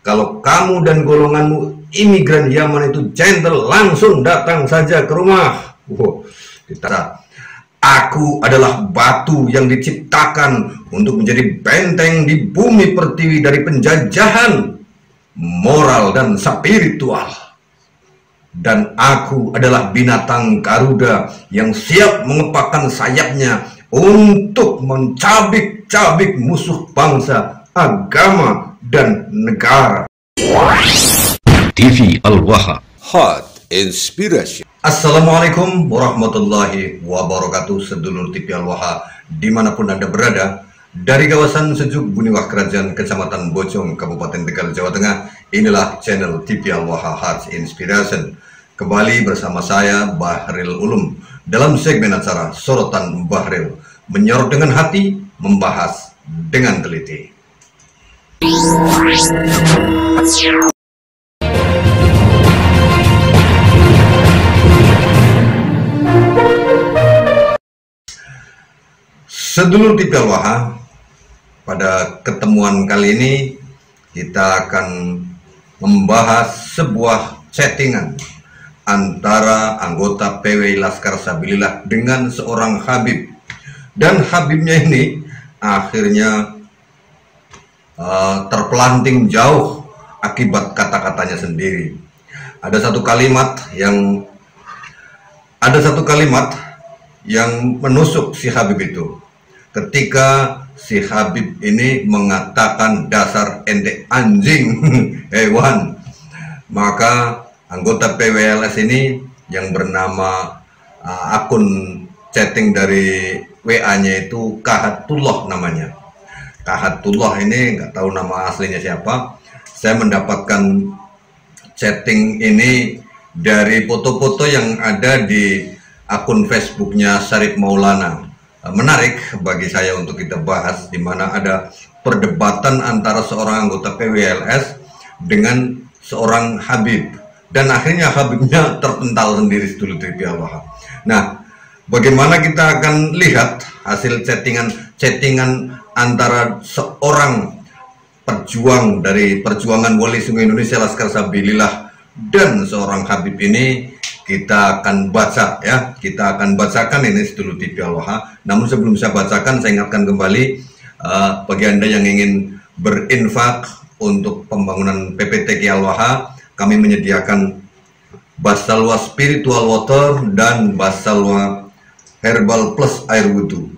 Kalau kamu dan golonganmu imigran Yaman itu gentle, langsung datang saja ke rumah. Kita, aku adalah batu yang diciptakan untuk menjadi benteng di bumi pertiwi dari penjajahan moral dan spiritual. Dan aku adalah binatang Garuda yang siap mengepakkan sayapnya untuk mencabik-cabik musuh bangsa, agama, dan negara. TV Al-Waha, Hot Inspiration. Assalamualaikum warahmatullahi wabarakatuh, sedulur TV Al-Waha dimanapun Anda berada. Dari kawasan sejuk Buniwah Kerajaan Kecamatan Bojong, Kabupaten Tegal, Jawa Tengah, inilah channel TV Al-Waha Hot Inspiration. Kembali bersama saya, Bahril Ulum, dalam segmen acara Sorotan Bahril, menyorot dengan hati, membahas dengan teliti. Sedulur TV Al-Waha, pada ketemuan kali ini kita akan membahas sebuah chattingan antara anggota PWI Laskar Sabilillah dengan seorang Habib. Dan Habibnya ini akhirnya terpelanting jauh akibat kata-katanya sendiri. Ada satu kalimat yang menusuk si Habib itu. Ketika si Habib ini mengatakan dasar ente anjing, hewan, maka anggota PWLS ini yang bernama akun chatting dari WA-nya itu Kahatullah namanya. Kahatullah ini nggak tahu nama aslinya siapa. Saya mendapatkan chatting ini dari foto-foto yang ada di akun Facebooknya Syarif Maulana. Menarik bagi saya untuk kita bahas, di mana ada perdebatan antara seorang anggota PWLS dengan seorang Habib, dan akhirnya Habibnya terpental sendiri dulu di Al-Waha. Nah, bagaimana kita akan lihat hasil chattingan antara seorang perjuang dari perjuangan Wali Songo Indonesia Laskar Sabilillah dan seorang Habib ini. Kita akan baca ya, kita akan bacakan ini sedulur TV Al-Waha. Namun sebelum saya bacakan, saya ingatkan kembali bagi Anda yang ingin berinfak untuk pembangunan PPTQ Al-Waha, kami menyediakan Basalwa Spiritual Water dan Basalwa Herbal Plus Air Wudhu.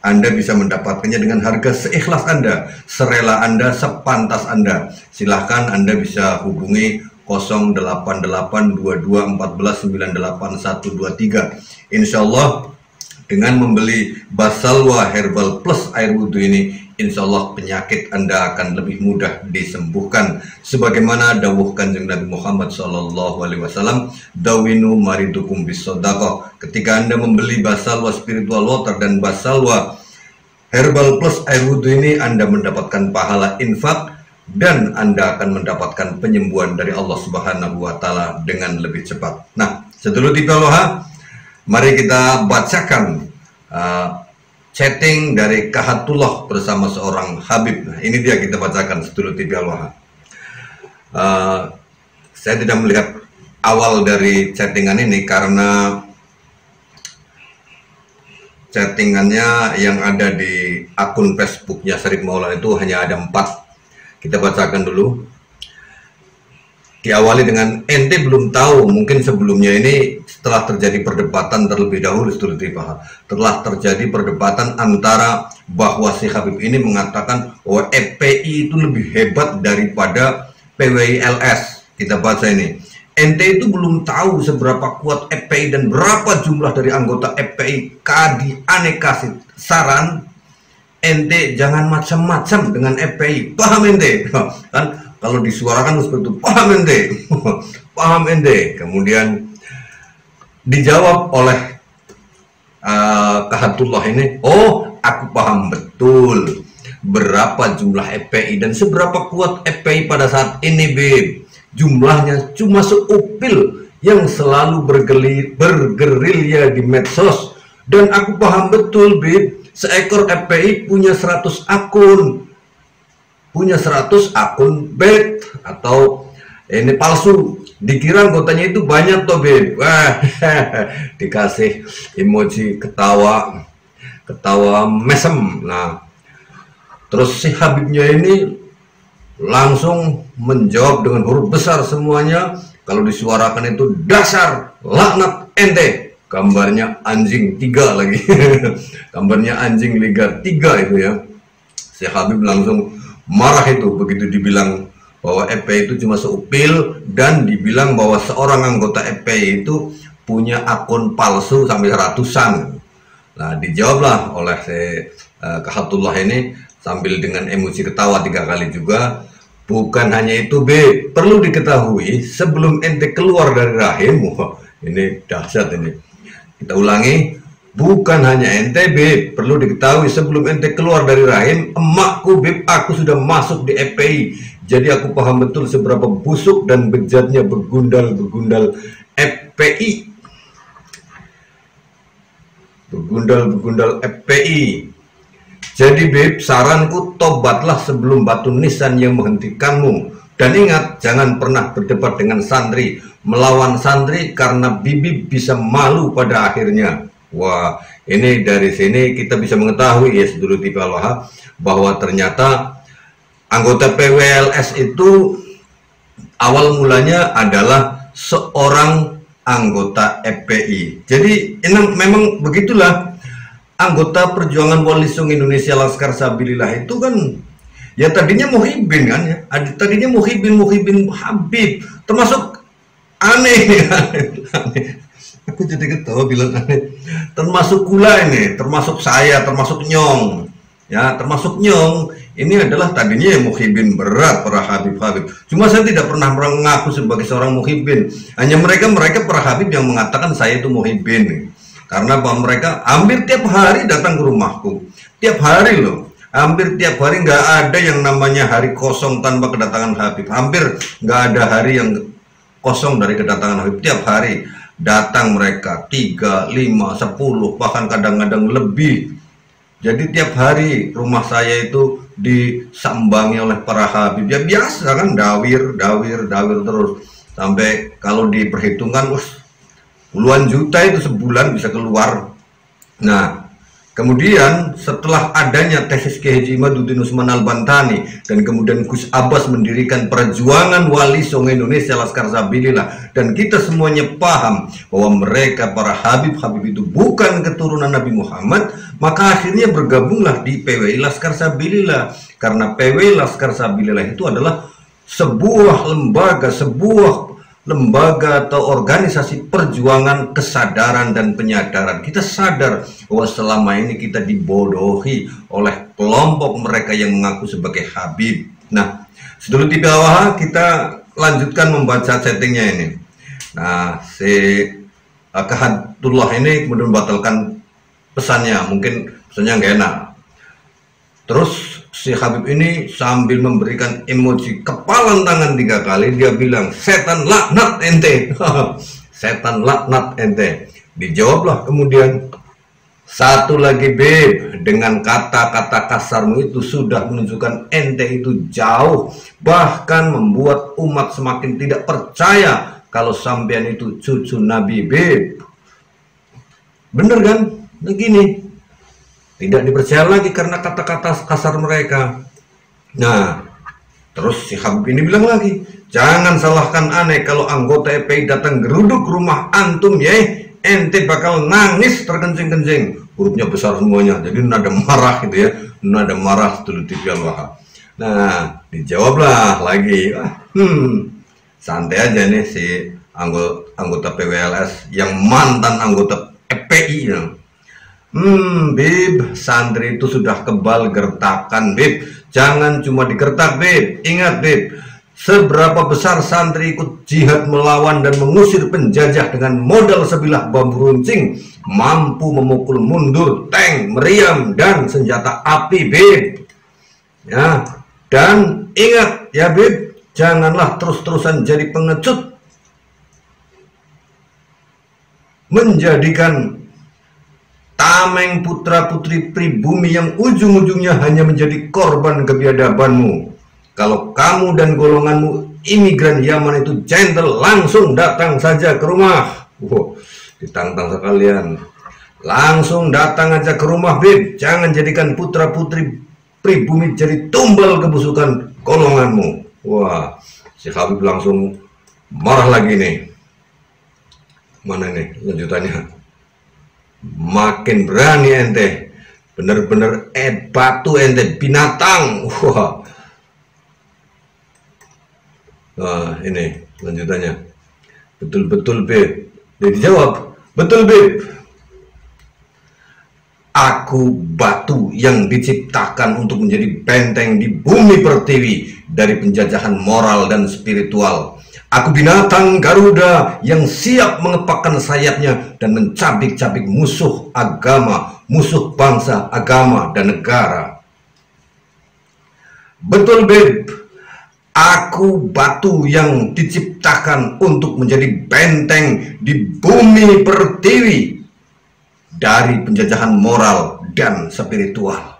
Anda bisa mendapatkannya dengan harga seikhlas Anda, serela Anda, sepantas Anda. Silahkan Anda bisa hubungi 088221498123. Insya Allah dengan membeli Basalwa Herbal Plus Air Wudhu ini, insya Allah penyakit Anda akan lebih mudah disembuhkan. Sebagaimana dawuh Kanjeng Nabi Muhammad SAW, dawinu maridukum bisodaqah. Ketika Anda membeli Basalwa Spiritual Water dan Basalwa Herbal Plus Air Wudhu ini, Anda mendapatkan pahala infak dan Anda akan mendapatkan penyembuhan dari Allah Subhanahu wa Ta'ala dengan lebih cepat. Nah, sedulur TV Al-Waha, mari kita bacakan chatting dari Kahatullah bersama seorang Habib. Nah, ini dia, kita bacakan sedulur TV Al-Waha. Saya tidak melihat awal dari chattingan ini karena chattingannya yang ada di akun Facebooknya Syarif Maulana itu hanya ada 4. Kita bacakan dulu. Diawali dengan, ente belum tahu, mungkin sebelumnya ini setelah terjadi perdebatan terlebih dahulu, telah terjadi perdebatan antara bahwa si Habib ini mengatakan bahwa FPI itu lebih hebat daripada PWI-LS. Kita baca ini. Ente itu belum tahu seberapa kuat FPI dan berapa jumlah dari anggota FPI. Kadi ane kasih saran, ente jangan macam-macam dengan FPI, paham ente? Kan kalau disuarakan seperti itu, paham ente? Paham ente? Kemudian dijawab oleh Kahatullah ini, oh aku paham betul berapa jumlah FPI dan seberapa kuat FPI pada saat ini, Bib. Jumlahnya cuma seupil yang selalu bergerilya di medsos, dan aku paham betul, Bib. Seekor FPI punya 100 akun, bet atau ini palsu. Dikira anggotanya itu banyak toh Beb. Wah, dikasih emoji ketawa mesem. Nah, terus si Habibnya ini langsung menjawab dengan huruf besar semuanya. Kalau disuarakan itu dasar laknat ente. Gambarnya anjing 3 lagi. Gambarnya anjing liga 3 itu ya. Si Habib langsung marah itu begitu dibilang bahwa FPI itu cuma seupil, dan dibilang bahwa seorang anggota FPI itu punya akun palsu sampai ratusan. Nah, dijawablah oleh si Kahatullah ini sambil dengan emoji ketawa 3 kali juga. Bukan hanya itu, B, perlu diketahui sebelum ente keluar dari rahim, ini dahsyat ini. Kita ulangi, bukan hanya ente, B, perlu diketahui sebelum ente keluar dari rahim, emakku, B, aku sudah masuk di FPI. Jadi aku paham betul seberapa busuk dan bejatnya begundal-begundal FPI. Begundal-begundal FPI. Jadi Beb, saranku tobatlah sebelum batu nisan yang menghentikanmu. Dan ingat, jangan pernah berdebat dengan santri, melawan santri, karena bibi bisa malu pada akhirnya. Wah, ini dari sini kita bisa mengetahui ya sedulur TV Al-Wahhab, bahwa ternyata anggota PWLS itu awal mulanya adalah seorang anggota FPI. Jadi memang begitulah. Anggota Perjuangan Wali Songo Indonesia Laskar Sabilillah itu kan ya tadinya Muhibin kan ya. Tadinya Muhibin Habib, termasuk aneh. Aku jadi ketawa bilang aneh. Termasuk Kula ini, termasuk saya, termasuk Nyong. Ya, termasuk Nyong ini adalah tadinya ya Muhibin berat para Habib. Cuma saya tidak pernah mengaku sebagai seorang Muhibin. Hanya mereka para Habib yang mengatakan saya itu Muhibin. Karena bahwa mereka hampir tiap hari datang ke rumahku. Tiap hari loh. Hampir tiap hari nggak ada yang namanya hari kosong tanpa kedatangan Habib. Hampir nggak ada hari yang kosong dari kedatangan Habib. Tiap hari datang mereka 3, 5, 10, bahkan kadang-kadang lebih. Jadi tiap hari rumah saya itu disambangi oleh para Habib. Ya biasa kan, dawir terus. Sampai kalau diperhitungkan, puluhan juta itu sebulan bisa keluar. Nah, kemudian setelah adanya tesis Kiai Haji Imaduddin Usman Al-Bantani, dan kemudian Gus Abbas mendirikan Perjuangan Wali Songo Indonesia Laskar Sabilillah, dan kita semuanya paham bahwa mereka para Habib itu bukan keturunan Nabi Muhammad, maka akhirnya bergabunglah di PWI Laskar Sabilillah. Karena PWI Laskar Sabilillah itu adalah sebuah lembaga atau organisasi perjuangan kesadaran dan penyadaran. Kita sadar bahwa selama ini kita dibodohi oleh kelompok mereka yang mengaku sebagai Habib. Nah, sedulur TV Al-Wahhab, kita lanjutkan membaca chattingnya ini. Nah, si Kahatullah ini kemudian membatalkan pesannya, mungkin pesannya nggak enak. Terus si Habib ini sambil memberikan emoji kepalan tangan 3 kali, dia bilang, setan laknat ente. Setan laknat ente. Dijawablah kemudian, satu lagi Beb, dengan kata-kata kasarmu itu sudah menunjukkan ente itu jauh, bahkan membuat umat semakin tidak percaya kalau sampean itu cucu Nabi Beb. Bener kan? Begini, tidak dipercaya lagi karena kata-kata kasar mereka. Nah, terus si Habib ini bilang lagi, jangan salahkan aneh kalau anggota FPI datang geruduk rumah antum ya, ente bakal nangis terkencing-kencing. Hurufnya besar semuanya, jadi nada marah gitu ya, nada marah sedulur TV Al-Wahhab. Nah, dijawablah lagi, santai aja nih si anggota PWLS yang mantan anggota FPI ya. Bib, santri itu sudah kebal gertakan, Bib. Jangan cuma digertak, Bib. Ingat, Bib, seberapa besar santri ikut jihad melawan dan mengusir penjajah dengan modal sebilah bambu runcing, mampu memukul mundur tank, meriam, dan senjata api, Bib. Ya, dan ingat ya, Bib, janganlah terus-terusan jadi pengecut, menjadikan tameng putra-putri pribumi yang ujung-ujungnya hanya menjadi korban kebiadabanmu. Kalau kamu dan golonganmu imigran Yaman itu gentle, langsung datang saja ke rumah. Wow, ditantang sekalian. Langsung datang aja ke rumah, Bib. Jangan jadikan putra-putri pribumi jadi tumbal kebusukan golonganmu. Wah, si Habib langsung marah lagi nih. Mana nih lanjutannya? Makin berani ente. Bener-bener batu ente, binatang. Wah. Nah, ini lanjutannya. Betul-betul, Bib. Dia dijawab, betul, Bib. Aku batu yang diciptakan untuk menjadi benteng di bumi pertiwi dari penjajahan moral dan spiritual. Aku binatang Garuda yang siap mengepakkan sayapnya dan mencabik-cabik musuh agama, musuh bangsa, agama, dan negara. Betul, Bib. Aku batu yang diciptakan untuk menjadi benteng di bumi pertiwi dari penjajahan moral dan spiritual.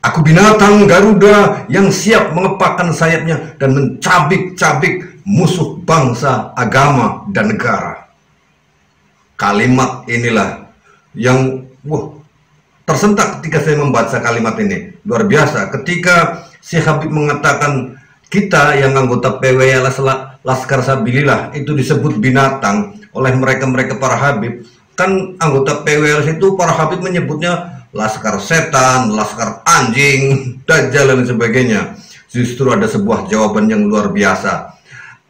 Aku binatang Garuda yang siap mengepakkan sayapnya dan mencabik-cabik musuh bangsa, agama, dan negara. Kalimat inilah yang tersentak ketika saya membaca kalimat ini. Luar biasa. Ketika si Habib mengatakan kita yang anggota PWL Laskar Sabilillah itu disebut binatang oleh mereka para Habib. Kan anggota PWL itu para Habib menyebutnya laskar setan, laskar anjing, dajjal dan sebagainya. Justru ada sebuah jawaban yang luar biasa.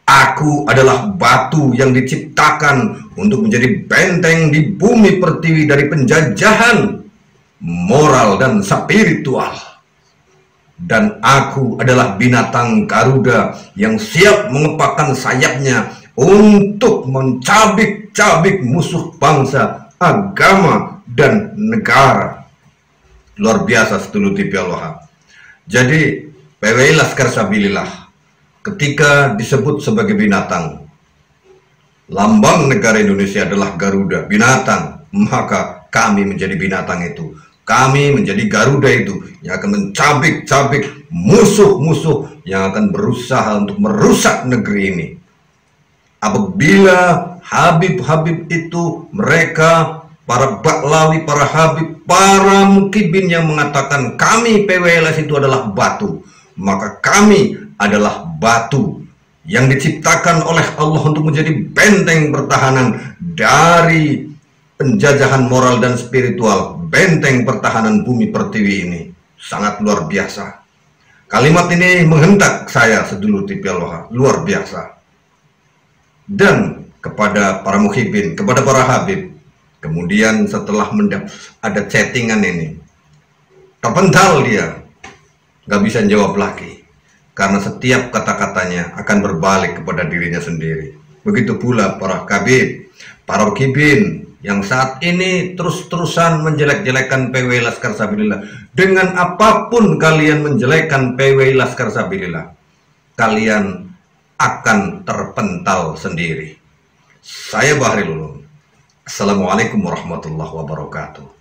Aku adalah batu yang diciptakan untuk menjadi benteng di bumi pertiwi dari penjajahan moral dan spiritual. Dan aku adalah binatang Garuda yang siap mengepakkan sayapnya untuk mencabik-cabik musuh bangsa, agama, dan negara. Luar biasa sedulur TV Al-Wahab. Jadi PWI Laskar Sabilillah ketika disebut sebagai binatang, lambang negara Indonesia adalah Garuda, binatang, maka kami menjadi binatang itu. Kami menjadi Garuda itu yang akan mencabik-cabik musuh-musuh yang akan berusaha untuk merusak negeri ini. Apabila Habib-Habib itu, mereka, para Baklawi, para Habib, para Mukibin yang mengatakan kami PWLS itu adalah batu, maka kami adalah batu yang diciptakan oleh Allah untuk menjadi benteng pertahanan dari penjajahan moral dan spiritual, benteng pertahanan bumi pertiwi ini. Sangat luar biasa. Kalimat ini menghentak saya sedulur TV Al-Wahab, luar biasa. Dan kepada para muhibin, kepada para habib, kemudian setelah ada chattingan ini, terpental dia, gak bisa jawab lagi, karena setiap kata-katanya akan berbalik kepada dirinya sendiri. Begitu pula para kabib, para muhibin yang saat ini terus-terusan menjelek-jelekan PWI Laskar Sabilillah. Dengan apapun kalian menjelekkan PWI Laskar Sabilillah, kalian akan terpental sendiri. Saya Bahril Ulum. Assalamualaikum warahmatullahi wabarakatuh.